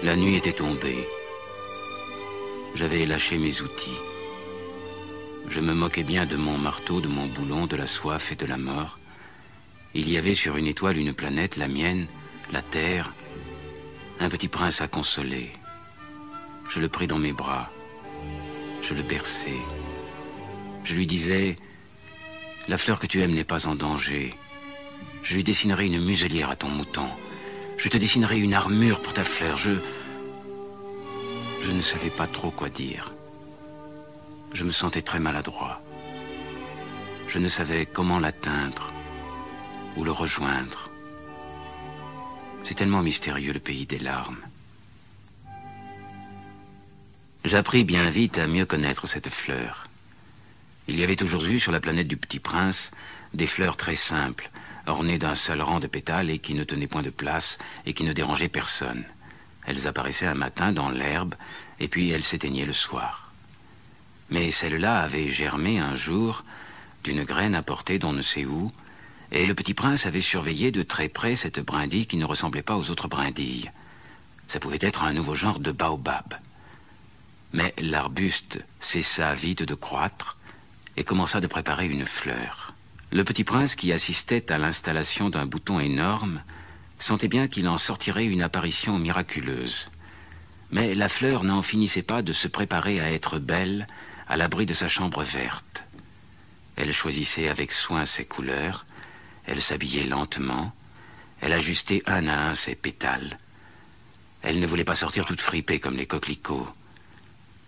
La nuit était tombée. J'avais lâché mes outils. Je me moquais bien de mon marteau, de mon boulon, de la soif et de la mort. Il y avait sur une étoile une planète, la mienne, la Terre, un petit prince à consoler. Je le pris dans mes bras. Je le berçai. Je lui disais, la fleur que tu aimes n'est pas en danger. Je lui dessinerai une muselière à ton mouton. Je te dessinerai une armure pour ta fleur. Je ne savais pas trop quoi dire. Je me sentais très maladroit. Je ne savais comment l'atteindre ou le rejoindre. C'est tellement mystérieux, le pays des larmes. J'appris bien vite à mieux connaître cette fleur. Il y avait toujours eu sur la planète du Petit Prince des fleurs très simples, ornées d'un seul rang de pétales et qui ne tenaient point de place et qui ne dérangeaient personne. Elles apparaissaient un matin dans l'herbe et puis elles s'éteignaient le soir. Mais celle-là avait germé un jour d'une graine apportée d'on ne sait où, et le Petit Prince avait surveillé de très près cette brindille qui ne ressemblait pas aux autres brindilles. Ça pouvait être un nouveau genre de baobab. Mais l'arbuste cessa vite de croître et commença de préparer une fleur. Le Petit Prince, qui assistait à l'installation d'un bouton énorme, sentait bien qu'il en sortirait une apparition miraculeuse. Mais la fleur n'en finissait pas de se préparer à être belle à l'abri de sa chambre verte. Elle choisissait avec soin ses couleurs, elle s'habillait lentement, elle ajustait un à un ses pétales. Elle ne voulait pas sortir toute fripée comme les coquelicots.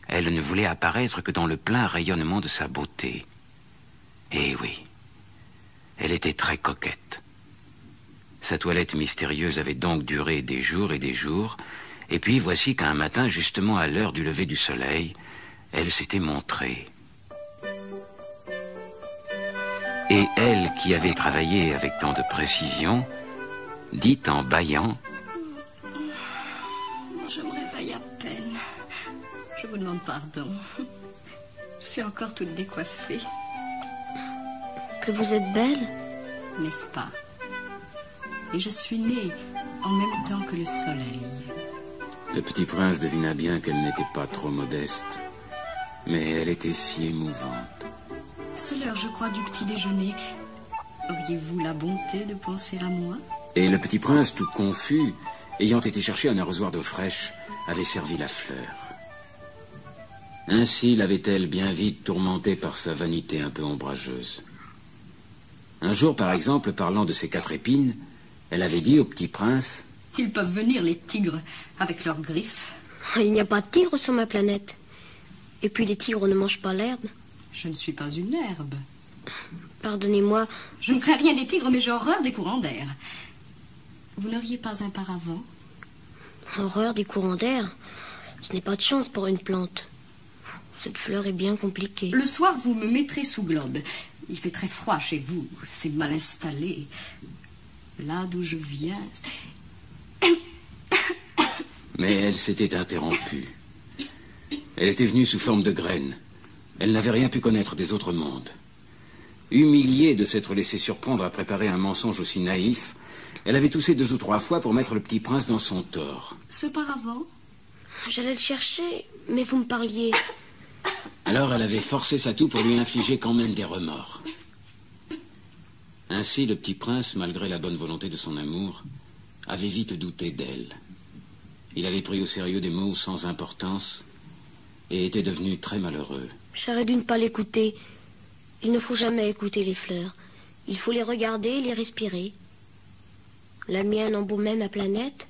Elle ne voulait apparaître que dans le plein rayonnement de sa beauté. Eh oui, elle était très coquette. Sa toilette mystérieuse avait donc duré des jours, et puis voici qu'un matin, justement à l'heure du lever du soleil, elle s'était montrée. Et elle, qui avait travaillé avec tant de précision, dit en bâillant: Je me réveille à peine. Je vous demande pardon. Je suis encore toute décoiffée. Que vous êtes belle, n'est-ce pas? Et je suis née en même temps que le soleil. Le Petit Prince devina bien qu'elle n'était pas trop modeste, mais elle était si émouvante. C'est l'heure, je crois, du petit déjeuner. Auriez-vous la bonté de penser à moi? Et le Petit Prince, tout confus, ayant été chercher un arrosoir d'eau fraîche, avait servi la fleur. Ainsi l'avait-elle bien vite tourmentée par sa vanité un peu ombrageuse. Un jour, par exemple, parlant de ses 4 épines, elle avait dit au Petit Prince: Ils peuvent venir, les tigres, avec leurs griffes. Il n'y a pas de tigres sur ma planète. Et puis les tigres ne mangent pas l'herbe. Je ne suis pas une herbe. Pardonnez-moi. Je ne crains rien des tigres, mais j'ai horreur des courants d'air. Vous n'auriez pas un paravent? Horreur des courants d'air? Ce n'est pas de chance pour une plante. Cette fleur est bien compliquée. Le soir, vous me mettrez sous globe. Il fait très froid chez vous. C'est mal installé. Là d'où je viens... Mais elle s'était interrompue. Elle était venue sous forme de graine. Elle n'avait rien pu connaître des autres mondes. Humiliée de s'être laissée surprendre à préparer un mensonge aussi naïf, elle avait toussé 2 ou 3 fois pour mettre le Petit Prince dans son tort. Ce paravent? J'allais le chercher, mais vous me parliez. Alors elle avait forcé sa toux pour lui infliger quand même des remords. Ainsi, le Petit Prince, malgré la bonne volonté de son amour, avait vite douté d'elle. Il avait pris au sérieux des mots sans importance et était devenu très malheureux. J'aurais dû ne pas l'écouter. Il ne faut jamais écouter les fleurs. Il faut les regarder et les respirer. La mienne embaumait ma planète,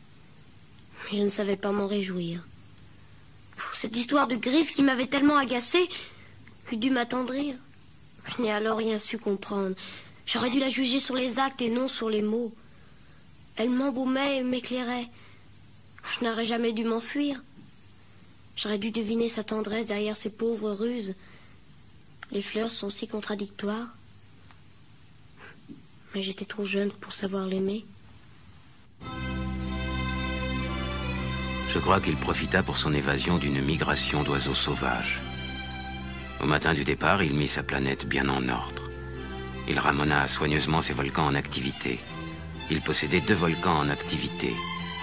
mais je ne savais pas m'en réjouir. Cette histoire de griffes qui m'avait tellement agacée eût dû m'attendrir. Je n'ai alors rien su comprendre. J'aurais dû la juger sur les actes et non sur les mots. Elle m'embaumait et m'éclairait. Je n'aurais jamais dû m'enfuir. J'aurais dû deviner sa tendresse derrière ses pauvres ruses. Les fleurs sont si contradictoires. Mais j'étais trop jeune pour savoir l'aimer. Je crois qu'il profita pour son évasion d'une migration d'oiseaux sauvages. Au matin du départ, il mit sa planète bien en ordre. Il ramena soigneusement ses volcans en activité. Il possédait 2 volcans en activité.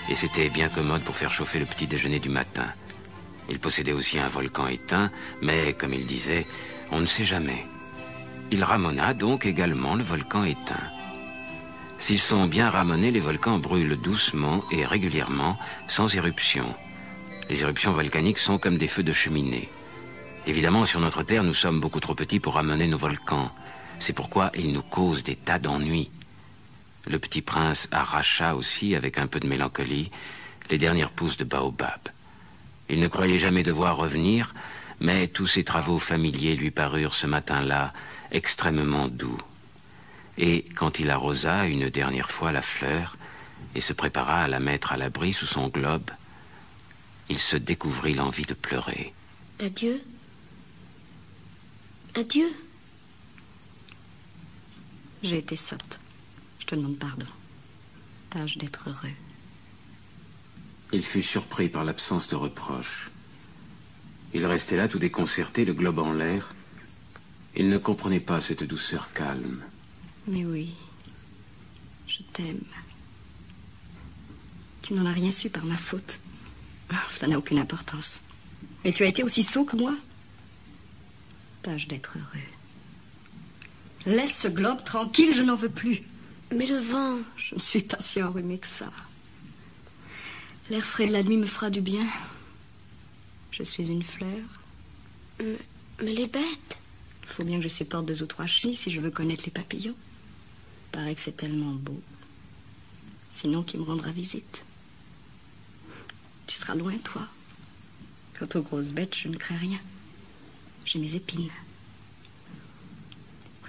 et c'était bien commode pour faire chauffer le petit déjeuner du matin. Il possédait aussi un volcan éteint, mais, comme il disait, on ne sait jamais. Il ramonna donc également le volcan éteint. S'ils sont bien ramenés, les volcans brûlent doucement et régulièrement, sans éruption. Les éruptions volcaniques sont comme des feux de cheminée. Évidemment, sur notre Terre, nous sommes beaucoup trop petits pour ramener nos volcans. C'est pourquoi ils nous causent des tas d'ennuis. Le petit prince arracha aussi, avec un peu de mélancolie, les dernières pousses de baobab. Il ne croyait jamais devoir revenir, mais tous ses travaux familiers lui parurent ce matin-là extrêmement doux. Et quand il arrosa une dernière fois la fleur et se prépara à la mettre à l'abri sous son globe, il se découvrit l'envie de pleurer. Adieu. Adieu. J'ai été sotte. Je te demande pardon. Tâche d'être heureux. Il fut surpris par l'absence de reproche. Il restait là tout déconcerté, le globe en l'air. Il ne comprenait pas cette douceur calme. Mais oui, je t'aime. Tu n'en as rien su par ma faute. Cela n'a aucune importance. Et tu as été aussi sot que moi. Tâche d'être heureux. Laisse ce globe tranquille, je n'en veux plus. Mais le vent... Je ne suis pas si enrhumée que ça. L'air frais de la nuit me fera du bien. Je suis une fleur. Mais les bêtes... Il faut bien que je supporte 2 ou 3 chenilles si je veux connaître les papillons. Paraît que c'est tellement beau. Sinon, qui me rendra visite? Tu seras loin, toi. Quant aux grosses bêtes, je ne crains rien. J'ai mes épines.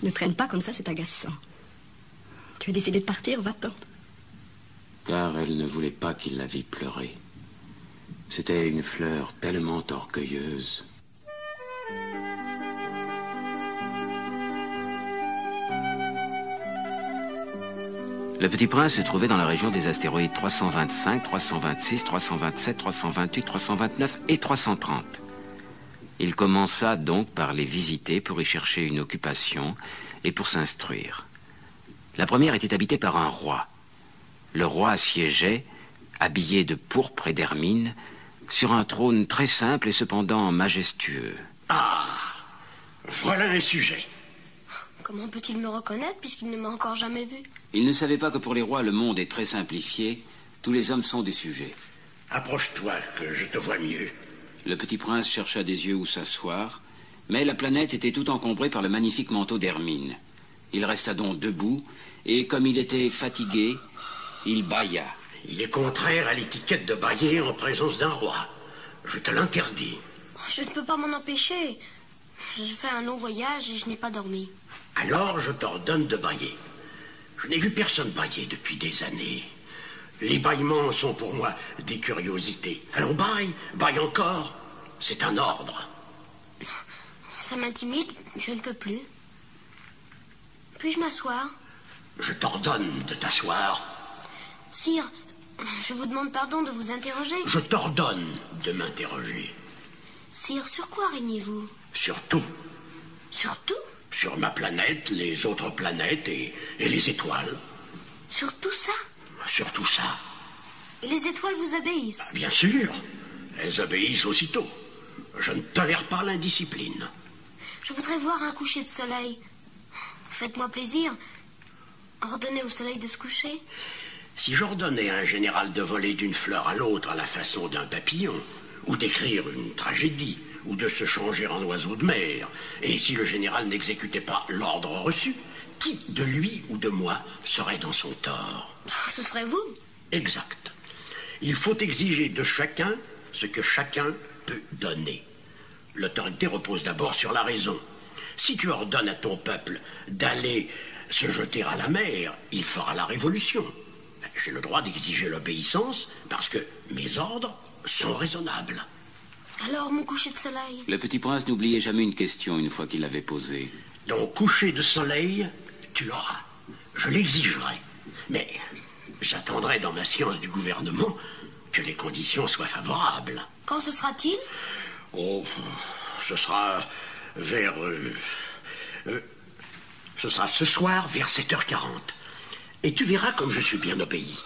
Ne traîne pas comme ça, c'est agaçant. Tu as décidé de partir, va-t'en. Car elle ne voulait pas qu'il la vît pleurer. C'était une fleur tellement orgueilleuse. Le Petit Prince se trouvait dans la région des astéroïdes 325, 326, 327, 328, 329 et 330. Il commença donc par les visiter pour y chercher une occupation et pour s'instruire. La première était habitée par un roi. Le roi siégeait, habillé de pourpre et d'hermine, sur un trône très simple et cependant majestueux. Ah, voilà un sujet. Comment peut-il me reconnaître puisqu'il ne m'a encore jamais vu? Il ne savait pas que pour les rois, le monde est très simplifié. Tous les hommes sont des sujets. Approche-toi, que je te vois mieux. Le Petit Prince chercha des yeux où s'asseoir, mais la planète était tout encombrée par le magnifique manteau d'hermine. Il resta donc debout, et comme il était fatigué, il bâilla. Il est contraire à l'étiquette de bâiller en présence d'un roi. Je te l'interdis. Je ne peux pas m'en empêcher. Je fais un long voyage et je n'ai pas dormi. Alors je t'ordonne de bâiller. Je n'ai vu personne bâiller depuis des années. Les bâillements sont pour moi des curiosités. Allons, bâille encore. C'est un ordre. Ça m'intimide, je ne peux plus. Puis-je m'asseoir? Je t'ordonne de t'asseoir. Sire, je vous demande pardon de vous interroger. Je t'ordonne de m'interroger. Sire, sur quoi régnez-vous? Sur tout. Sur tout? Sur ma planète, les autres planètes et les étoiles. Sur tout ça? Sur tout ça. Et les étoiles vous obéissent? Bien sûr. Elles obéissent aussitôt. Je ne tolère pas l'indiscipline. Je voudrais voir un coucher de soleil. Faites-moi plaisir. Ordonnez au soleil de se coucher. Si j'ordonnais à un général de voler d'une fleur à l'autre à la façon d'un papillon, ou d'écrire une tragédie, ou de se changer en oiseau de mer, et si le général n'exécutait pas l'ordre reçu, qui, de lui ou de moi, serait dans son tort? Ce serait vous. Exact. Il faut exiger de chacun ce que chacun peut donner. L'autorité repose d'abord sur la raison. Si tu ordonnes à ton peuple d'aller se jeter à la mer, il fera la révolution. J'ai le droit d'exiger l'obéissance parce que mes ordres sont raisonnables. Alors, mon coucher de soleil? Le Petit Prince n'oubliait jamais une question une fois qu'il l'avait posée. Ton coucher de soleil, tu l'auras. Je l'exigerai. Mais j'attendrai dans ma science du gouvernement que les conditions soient favorables. Quand ce sera-t-il? Oh, ce sera vers... ce sera ce soir vers 7h40. Et tu verras comme je suis bien obéi.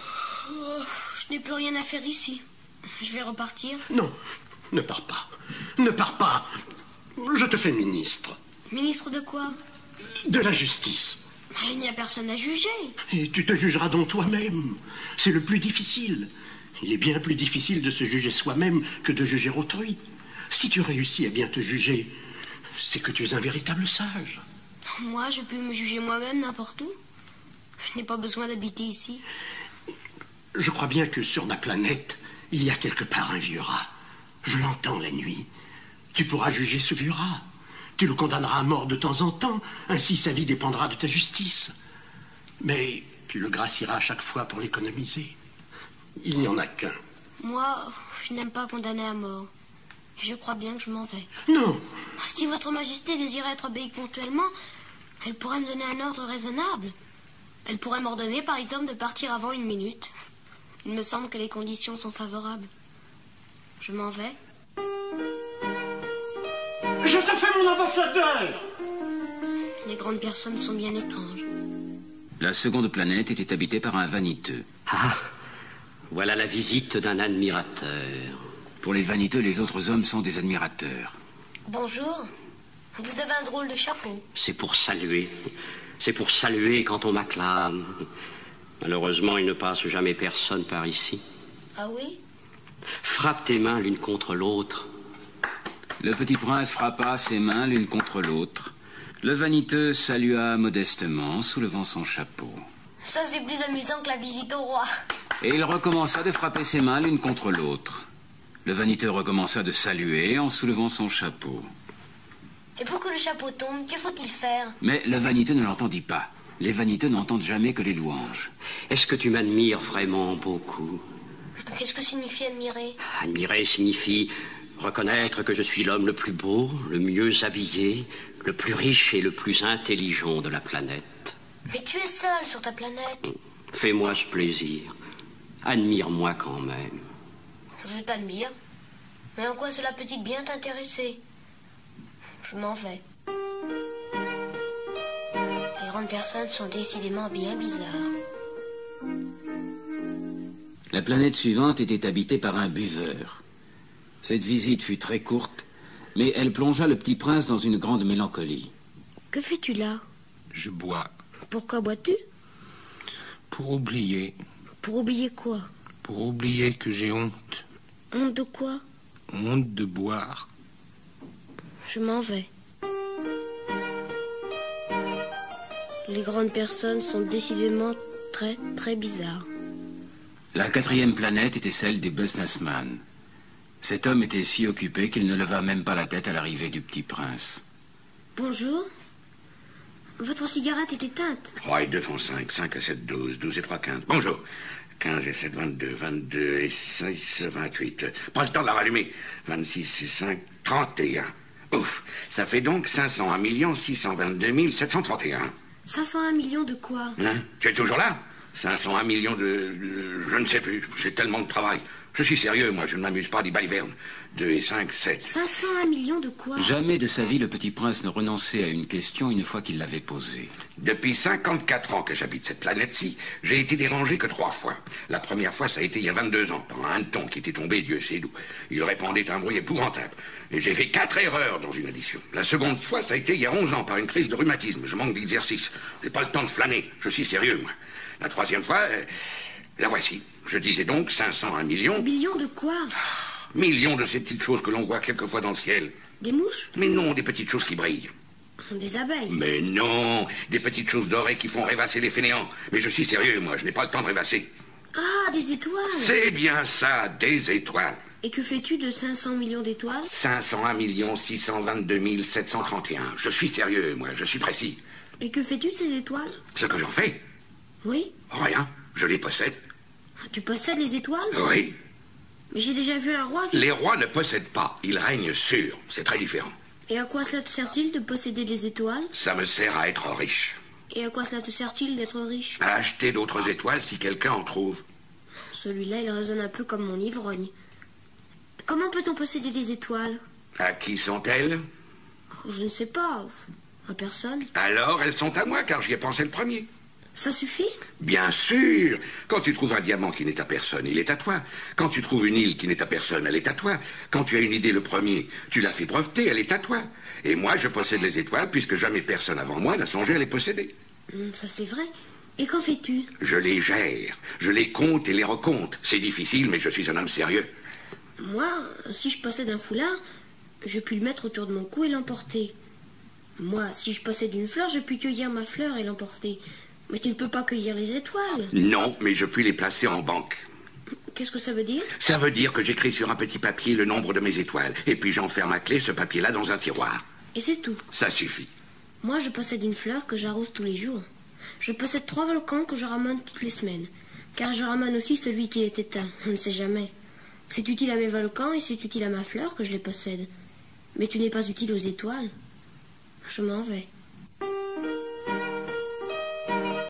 Oh, je Je n'ai plus rien à faire ici. Je vais repartir. Non, ne pars pas. Ne pars pas. Je te fais ministre. Ministre de quoi? De la justice. Il n'y a personne à juger. Et tu te jugeras donc toi-même. C'est le plus difficile. Il est bien plus difficile de se juger soi-même que de juger autrui. Si tu réussis à bien te juger, c'est que tu es un véritable sage. Moi, je peux me juger moi-même n'importe où. Je n'ai pas besoin d'habiter ici. Je crois bien que sur ma planète, il y a quelque part un vieux rat. Je l'entends la nuit. Tu pourras juger ce vieux rat. Tu le condamneras à mort de temps en temps, ainsi sa vie dépendra de ta justice. Mais tu le gracieras à chaque fois pour l'économiser. Il n'y en a qu'un. Moi, je n'aime pas condamner à mort. Je crois bien que je m'en vais. Non. Si votre majesté désirait être obéie ponctuellement, elle pourrait me donner un ordre raisonnable. Elle pourrait m'ordonner, par exemple, de partir avant 1 minute. Il me semble que les conditions sont favorables. Je m'en vais. Je te fais mon ambassadeur! Les grandes personnes sont bien étranges. La seconde planète était habitée par un vaniteux. Ah, voilà la visite d'un admirateur. Pour les vaniteux, les autres hommes sont des admirateurs. Bonjour. Vous avez un drôle de chapeau. C'est pour saluer. C'est pour saluer quand on m'acclame. Malheureusement, il ne passe jamais personne par ici. Ah oui? Frappe tes mains l'une contre l'autre. Le petit prince frappa ses mains l'une contre l'autre. Le vaniteux salua modestement, soulevant son chapeau. Ça, c'est plus amusant que la visite au roi. Et il recommença de frapper ses mains l'une contre l'autre. Le vaniteux recommença de saluer en soulevant son chapeau. Et pour que le chapeau tombe, que faut-il faire? Mais le vaniteux ne l'entendit pas. Les vaniteux n'entendent jamais que les louanges. Est-ce que tu m'admires vraiment beaucoup? Qu'est-ce que signifie admirer? Admirer signifie reconnaître que je suis l'homme le plus beau, le mieux habillé, le plus riche et le plus intelligent de la planète. Mais tu es seul sur ta planète. Fais-moi ce plaisir. Admire-moi quand même. Je t'admire. Mais en quoi cela peut-il bien t'intéresser? Je m'en vais. Les grandes personnes sont décidément bien bizarres. La planète suivante était habitée par un buveur. Cette visite fut très courte, mais elle plongea le petit prince dans une grande mélancolie. Que fais-tu là? Je bois. Pourquoi bois-tu? Pour oublier. Pour oublier quoi? Pour oublier que j'ai honte. Honte de quoi? Honte de boire. Je m'en vais. Les grandes personnes sont décidément très, très bizarres. La 4e planète était celle des Businessman. Cet homme était si occupé qu'il ne leva même pas la tête à l'arrivée du petit prince. Bonjour. Votre cigarette est éteinte. 3 et 2 font 5, 5 et 7, 12, 12 et 3, 15. Bonjour. 15 et 7, 22, 22 et 6, 28. Pas le temps de la rallumer. 26 et 5, 31. Ouf. Ça fait donc 501 622 731. 501 millions de quoi? Hein? Tu es toujours là? 501 millions je ne sais plus. J'ai tellement de travail. Je suis sérieux, moi. Je ne m'amuse pas des balivernes. 2 et 5, 7. 501 millions de quoi? Jamais de sa vie, le petit prince ne renonçait à une question une fois qu'il l'avait posée. Depuis 54 ans que j'habite cette planète-ci, j'ai été dérangé que 3 fois. La première fois, ça a été il y a 22 ans, par un hanneton qui était tombé, Dieu sait d'où. Il répandait un bruit épouvantable. Et j'ai fait 4 erreurs dans une addition. La seconde fois, ça a été il y a 11 ans, par une crise de rhumatisme. Je manque d'exercice. J'ai pas le temps de flâner. Je suis sérieux, moi. La 3e fois, la voici. Je disais donc 501 millions. Millions de quoi? Millions de ces petites choses que l'on voit quelquefois dans le ciel. Des mouches? Mais non, des petites choses qui brillent. Des abeilles? Mais non, des petites choses dorées qui font rêvasser les fainéants. Mais je suis sérieux, moi, je n'ai pas le temps de rêvasser. Ah, des étoiles? C'est bien ça, des étoiles. Et que fais-tu de 500 millions d'étoiles? 501 622 731. Je suis sérieux, moi, je suis précis. Et que fais-tu de ces étoiles? Ce que j'en fais? Oui? Rien, je les possède. Tu possèdes les étoiles? Oui. Mais j'ai déjà vu un roi qui... Les rois ne possèdent pas, ils règnent sur. C'est très différent. Et à quoi cela te sert-il de posséder des étoiles? Ça me sert à être riche. Et à quoi cela te sert-il d'être riche? À acheter d'autres étoiles si quelqu'un en trouve. Celui-là, il résonne un peu comme mon ivrogne. Comment peut-on posséder des étoiles? À qui sont-elles? Je ne sais pas. À personne. Alors elles sont à moi, car j'y ai pensé le premier. Ça suffit? Bien sûr. Quand tu trouves un diamant qui n'est à personne, il est à toi. Quand tu trouves une île qui n'est à personne, elle est à toi. Quand tu as une idée le premier, tu la fais breveter, elle est à toi. Et moi, je possède les étoiles puisque jamais personne avant moi n'a songé à les posséder. Ça c'est vrai. Et qu'en fais-tu? Je les gère. Je les compte et les recompte. C'est difficile, mais je suis un homme sérieux. Moi, si je possède un foulard, je puis le mettre autour de mon cou et l'emporter. Moi, si je possède une fleur, je puis cueillir ma fleur et l'emporter. Mais tu ne peux pas cueillir les étoiles. Non, mais je puis les placer en banque. Qu'est-ce que ça veut dire? Ça veut dire que j'écris sur un petit papier le nombre de mes étoiles. Et puis j'enferme à clé ce papier-là dans un tiroir. Et c'est tout. Ça suffit. Moi, je possède une fleur que j'arrose tous les jours. Je possède 3 volcans que je ramène toutes les semaines. Car je ramène aussi celui qui est éteint. On ne sait jamais. C'est utile à mes volcans et c'est utile à ma fleur que je les possède. Mais tu n'es pas utile aux étoiles. Je m'en vais.